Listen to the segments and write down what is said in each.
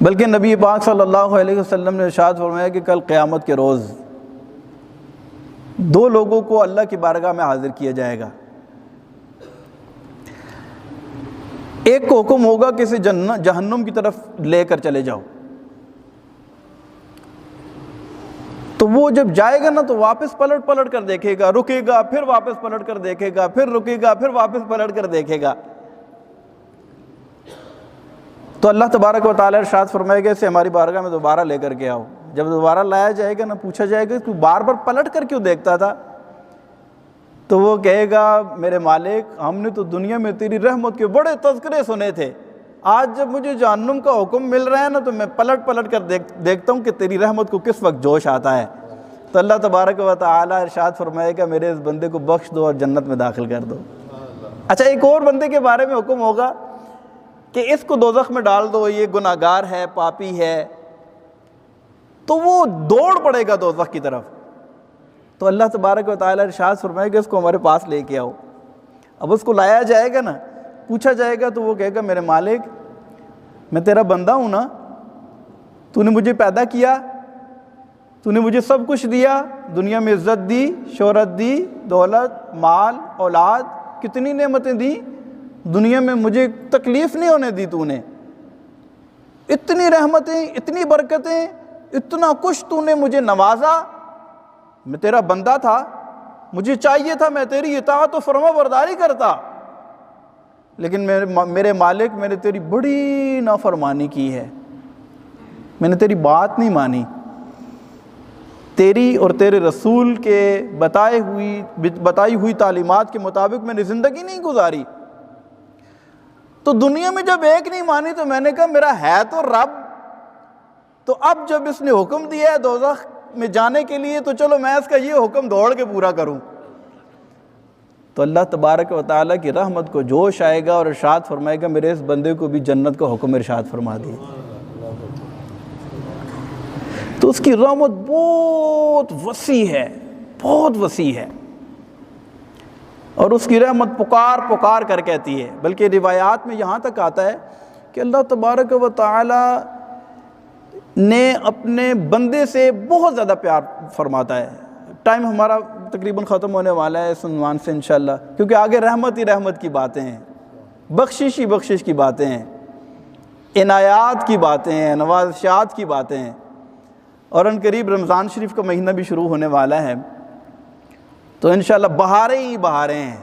بلکہ نبی پاک صلی اللہ علیہ وسلم نے ارشاد فرمایا کہ کل قیامت کے روز دو لوگوں کو اللہ کی بارگاہ میں حاضر کیا جائے گا۔ ایک کو حکم ہوگا کہ اسے جہنم کی طرف لے کر چلے جاؤ، تو وہ جب جائے گا نا تو واپس پلٹ کر دیکھے گا، رکے گا، پھر واپس پلٹ کر دیکھے گا، پھر رکے گا، پھر واپس پلٹ کر دیکھے گا۔ تو اللہ تبارک و تعالیٰ ارشاد فرمائے گا اسے ہماری بارگاہ میں دوبارہ لے کر کے آؤ۔ جب دوبارہ لایا جائے گا نا، پوچھا جائے گا تو بار بار پلٹ کر کیوں دیکھتا تھا؟ تو وہ کہے گا میرے مالک، ہم نے تو دنیا میں تیری رحمت کے بڑے تذکرے سنے تھے، آج جب مجھے جہنم کا حکم مل رہا ہے نا تو میں پلٹ کر دیکھتا ہوں کہ تیری رحمت کو کس وقت جوش آتا ہے۔ تو اللہ تبارک و تعالیٰ ارشاد فرمائے گا میرے اس بندے کو بخش دو اور جنت میں داخل کر دو۔ اچھا، ایک اور بندے کے بارے میں حکم ہوگا کہ اس کو دوزخ میں ڈال دو، یہ گناہگار ہے، پاپی ہے، تو وہ دوڑ پڑے گا دوزخ کی طرف۔ تو اللہ تبارک و تعالیٰ ارشاد فرمائے گا اس کو ہمارے پاس لے کے آؤ۔ اب اس کو لایا جائے گا نا، پوچھا جائے گا تو وہ کہے گا میرے مالک، میں تیرا بندہ ہوں نا، تو نے مجھے پیدا کیا، تو نے مجھے سب کچھ دیا، دنیا میں عزت دی، شہرت دی، دولت، مال، اولاد، کتنی نعمتیں دی، دنیا میں مجھے تکلیف نہیں ہونے دی، تو نے اتنی رحمتیں، اتنی برکتیں، اتنا کچھ تو نے مجھے نوازا، میں تیرا بندہ تھا، مجھے چاہیے تھا میں تیری اطاعت و فرما برداری کرتا، لیکن میرے مالک میں نے تیری بڑی نافرمانی کی ہے، میں نے تیری بات نہیں مانی، تیری اور تیرے رسول کے بتائی ہوئی تعلیمات کے مطابق میں نے زندگی نہیں گزاری۔ تو دنیا میں جب ایک نہیں مانی تو میں نے کہا میرا ہے تو رب، تو اب جب اس نے حکم دیا ہے دوزخ میں جانے کے لیے تو چلو میں اس کا یہ حکم دوڑ کے پورا کروں۔ تو اللہ تبارک و تعالیٰ کی رحمت کو جوش آئے گا اور ارشاد فرمائے گا میرے اس بندے کو بھی جنت کا حکم ارشاد فرما دیا۔ تو اس کی رحمت بہت وسیع ہے، بہت وسیع ہے، اور اس کی رحمت پکار کر کہتی ہے۔ بلکہ روایات میں یہاں تک آتا ہے کہ اللہ تبارک و تعالی نے اپنے بندے سے بہت زیادہ پیار فرماتا ہے۔ ٹائم ہمارا تقریباً ختم ہونے والا ہے اس عنوان سے انشاءاللہ، کیونکہ آگے رحمت ہی رحمت کی باتیں ہیں، بخشش ہی بخشش کی باتیں ہیں، عنایات کی باتیں ہیں، نوازشات کی باتیں ہیں، اور ان قریب رمضان شریف کا مہینہ بھی شروع ہونے والا ہے، تو انشاءاللہ بہاریں ہی بہاریں ہیں۔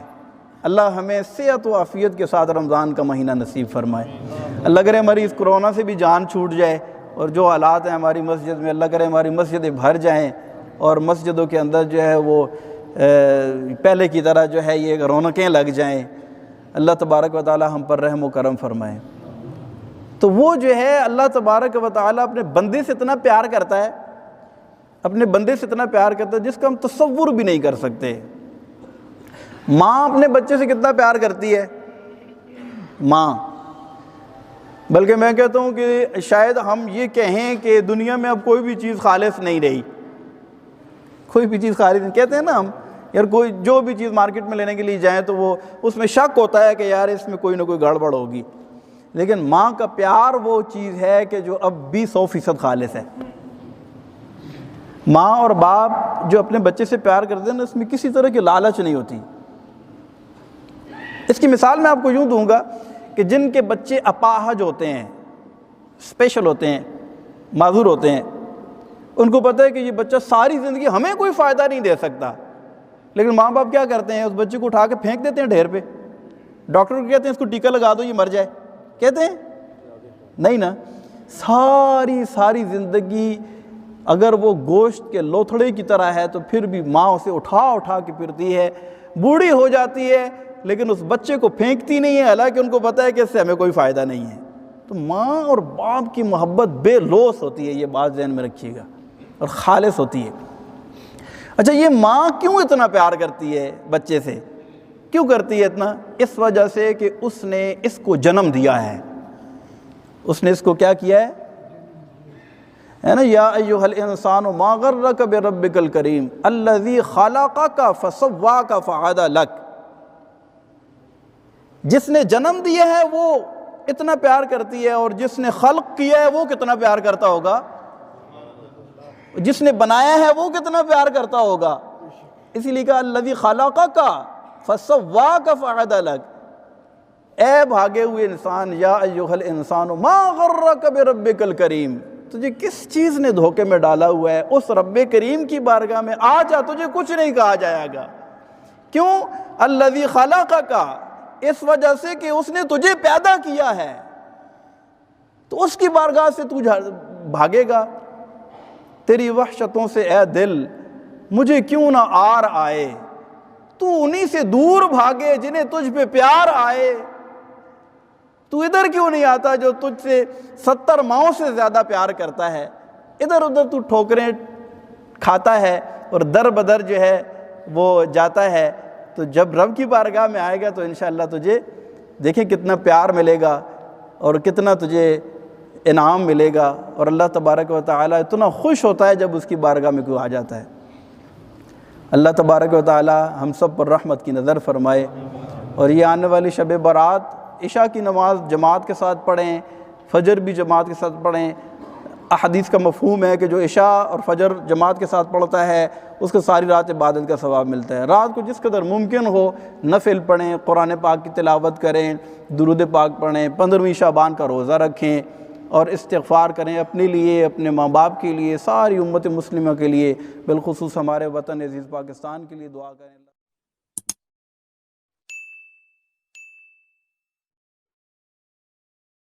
اللہ ہمیں صحت و عافیت کے ساتھ رمضان کا مہینہ نصیب فرمائے۔ اللہ کرے ہماری اس کرونا سے بھی جان چھوٹ جائے، اور جو حالات ہیں ہماری مسجد میں، اللہ کرے ہماری مسجدیں بھر جائیں، اور مسجدوں کے اندر جو ہے وہ پہلے کی طرح جو ہے یہ رونقیں لگ جائیں۔ اللہ تبارک و تعالی ہم پر رحم و کرم فرمائے۔ تو وہ جو ہے اللہ تبارک و تعالی اپنے بندے سے اتنا پیار کرتا ہے، اپنے بندے سے اتنا پیار کرتا ہے جس کا ہم تصور بھی نہیں کر سکتے۔ ماں اپنے بچے سے کتنا پیار کرتی ہے، ماں، بلکہ میں کہتا ہوں کہ شاید ہم یہ کہیں کہ دنیا میں اب کوئی بھی چیز خالص نہیں رہی، کوئی بھی چیز خالص نہیں، کہتے ہیں نا ہم یار کوئی جو بھی چیز مارکیٹ میں لینے کے لیے جائیں تو وہ اس میں شک ہوتا ہے کہ یار اس میں کوئی نہ کوئی گڑبڑ ہوگی، لیکن ماں کا پیار وہ چیز ہے کہ جو اب بھی 100% خالص ہے۔ ماں اور باپ جو اپنے بچے سے پیار کرتے ہیں نا، اس میں کسی طرح کی لالچ نہیں ہوتی۔ اس کی مثال میں آپ کو یوں دوں گا کہ جن کے بچے اپاہج ہوتے ہیں، اسپیشل ہوتے ہیں، معذور ہوتے ہیں، ان کو پتہ ہے کہ یہ بچہ ساری زندگی ہمیں کوئی فائدہ نہیں دے سکتا، لیکن ماں باپ کیا کرتے ہیں، اس بچے کو اٹھا کے پھینک دیتے ہیں ڈھیر پہ۔ ڈاکٹر کو کہتے ہیں اس کو ٹیکہ لگا دو یہ مر جائے، کہتے ہیں نہیں نا، ساری زندگی اگر وہ گوشت کے لوتھڑے کی طرح ہے تو پھر بھی ماں اسے اٹھا کے پھرتی ہے، بوڑھی ہو جاتی ہے لیکن اس بچے کو پھینکتی نہیں ہے، حالانکہ ان کو پتہ ہے کہ اس سے ہمیں کوئی فائدہ نہیں ہے۔ تو ماں اور باپ کی محبت بے لوث ہوتی ہے، یہ بات ذہن میں رکھیے گا، اور خالص ہوتی ہے۔ اچھا، یہ ماں کیوں اتنا پیار کرتی ہے بچے سے، کیوں کرتی ہے اتنا؟ اس وجہ سے کہ اس نے اس کو جنم دیا ہے، اس نے اس کو کیا کیا ہے نا، یا ایھا الانسان ما غرک بربک الکریم الذی خلقک فسواک فعدلک، جس نے جنم دیا ہے وہ اتنا پیار کرتی ہے، اور جس نے خلق کیا ہے وہ کتنا پیار کرتا ہوگا، جس نے بنایا ہے وہ کتنا پیار کرتا ہوگا۔ اسی لیے کہا الذی خلقک فسواک فعدلک، اے بھاگے ہوئے انسان، یا ایھا الانسان ما غرک بربک الکریم، تجھے کس چیز نے دھوکے میں ڈالا ہوا ہے، اس رب کریم کی بارگاہ میں آ جا، تجھے کچھ نہیں کہا جائے گا۔ کیوں؟ الذی خلقک، اس وجہ سے کہ اس نے تجھے پیدا کیا ہے، تو اس کی بارگاہ سے تو بھاگے گا۔ تیری وحشتوں سے اے دل مجھے کیوں نہ آر آئے، تو انہی سے دور بھاگے جنہیں تجھ پہ پیار آئے۔ تو ادھر کیوں نہیں آتا جو تجھ سے 70 ماؤں سے زیادہ پیار کرتا ہے، ادھر ادھر تو ٹھوکریں کھاتا ہے اور در بدر جو ہے وہ جاتا ہے۔ تو جب رب کی بارگاہ میں آئے گا تو انشاءاللہ تجھے دیکھیں کتنا پیار ملے گا اور کتنا تجھے انعام ملے گا، اور اللہ تبارک و تعالیٰ اتنا خوش ہوتا ہے جب اس کی بارگاہ میں کوئی آ جاتا ہے۔ اللہ تبارک و تعالیٰ ہم سب پر رحمت کی نظر فرمائے، اور یہ آنے والی شب برات عشاء کی نماز جماعت کے ساتھ پڑھیں، فجر بھی جماعت کے ساتھ پڑھیں۔ احادیث کا مفہوم ہے کہ جو عشاء اور فجر جماعت کے ساتھ پڑھتا ہے اس کو ساری رات عبادت کا ثواب ملتا ہے۔ رات کو جس قدر ممکن ہو نفل پڑھیں، قرآن پاک کی تلاوت کریں، درود پاک پڑھیں، 15ویں شعبان کا روزہ رکھیں، اور استغفار کریں اپنے لیے، اپنے ماں باپ کے لیے، ساری امت مسلمہ کے لیے، بالخصوص ہمارے وطن عزیز پاکستان کے لیے دعا کریں۔